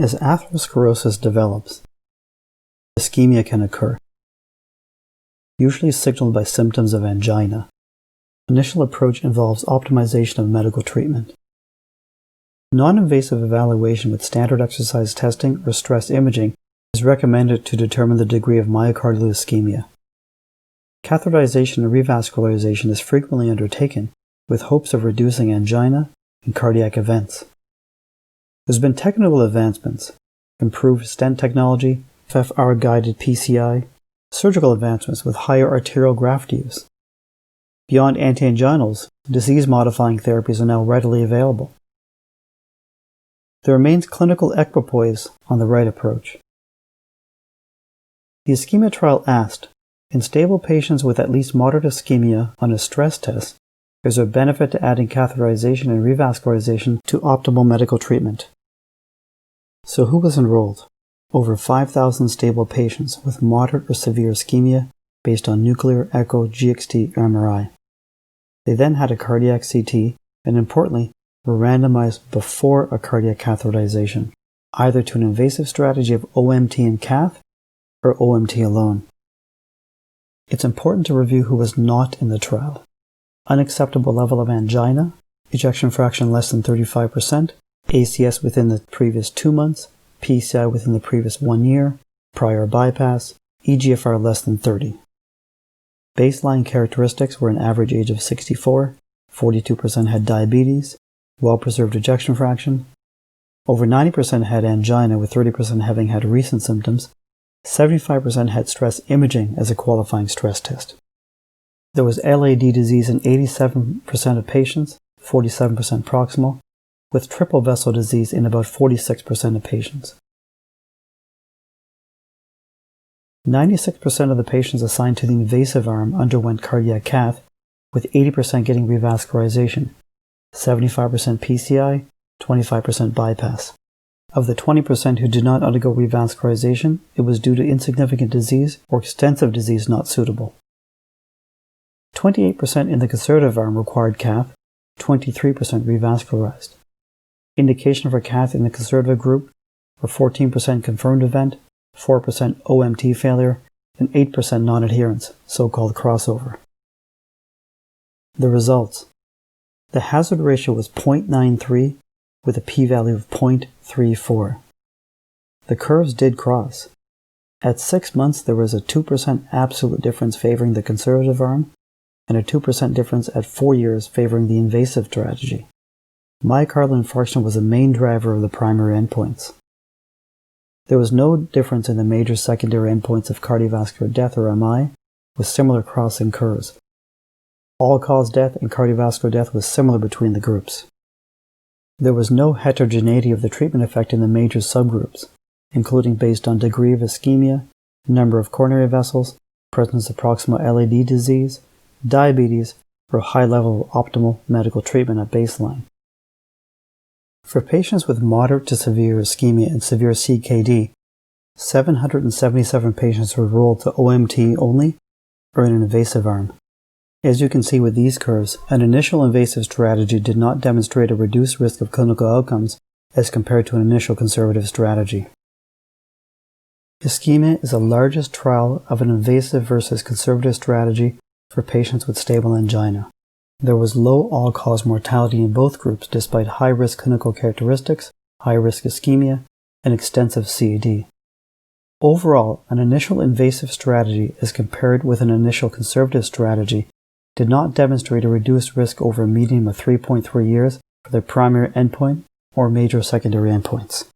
As atherosclerosis develops, ischemia can occur, usually signaled by symptoms of angina. Initial approach involves optimization of medical treatment. Non-invasive evaluation with standard exercise testing or stress imaging is recommended to determine the degree of myocardial ischemia. Catheterization and revascularization is frequently undertaken with hopes of reducing angina and cardiac events. There's been technical advancements, improved stent technology, FFR-guided PCI, surgical advancements with higher arterial graft use. Beyond antianginals, disease-modifying therapies are now readily available. There remains clinical equipoise on the right approach. The ISCHEMIA trial asked, in stable patients with at least moderate ischemia on a stress test, is there a benefit to adding catheterization and revascularization to optimal medical treatment? So who was enrolled? Over 5,000 stable patients with moderate or severe ischemia based on nuclear, echo, GXT, or MRI. They then had a cardiac CT and, importantly, were randomized before a cardiac catheterization, either to an invasive strategy of OMT and cath or OMT alone. It's important to review who was not in the trial. Unacceptable level of angina, ejection fraction less than 35%, ACS within the previous 2 months, PCI within the previous 1 year, prior bypass, eGFR less than 30. Baseline characteristics were an average age of 64, 42% had diabetes, well-preserved ejection fraction, over 90% had angina with 30% having had recent symptoms, 75% had stress imaging as a qualifying stress test. There was LAD disease in 87% of patients, 47% proximal, with triple vessel disease in about 46% of patients. 96% of the patients assigned to the invasive arm underwent cardiac cath, with 80% getting revascularization, 75% PCI, 25% bypass. Of the 20% who did not undergo revascularization, it was due to insignificant disease or extensive disease not suitable. 28% in the conservative arm required cath, 23% revascularized. Indication for cath in the conservative group were 14% confirmed event, 4% OMT failure, and 8% non-adherence, so-called crossover. The results. The hazard ratio was 0.93 with a p-value of 0.34. The curves did cross. At 6 months, there was a 2% absolute difference favoring the conservative arm and a 2% difference at 4 years favoring the invasive strategy. Myocardial infarction was the main driver of the primary endpoints. There was no difference in the major secondary endpoints of cardiovascular death or MI, with similar crossing curves. All-cause death and cardiovascular death was similar between the groups. There was no heterogeneity of the treatment effect in the major subgroups, including based on degree of ischemia, number of coronary vessels, presence of proximal LAD disease, diabetes, or high level of optimal medical treatment at baseline. For patients with moderate to severe ischemia and severe CKD, 777 patients were enrolled to OMT only or in an invasive arm. As you can see with these curves, an initial invasive strategy did not demonstrate a reduced risk of clinical outcomes as compared to an initial conservative strategy. ISCHEMIA is the largest trial of an invasive versus conservative strategy for patients with stable angina. There was low all-cause mortality in both groups despite high-risk clinical characteristics, high-risk ischemia, and extensive CAD. Overall, an initial invasive strategy as compared with an initial conservative strategy did not demonstrate a reduced risk over a median of 3.3 years for the primary endpoint or major secondary endpoints.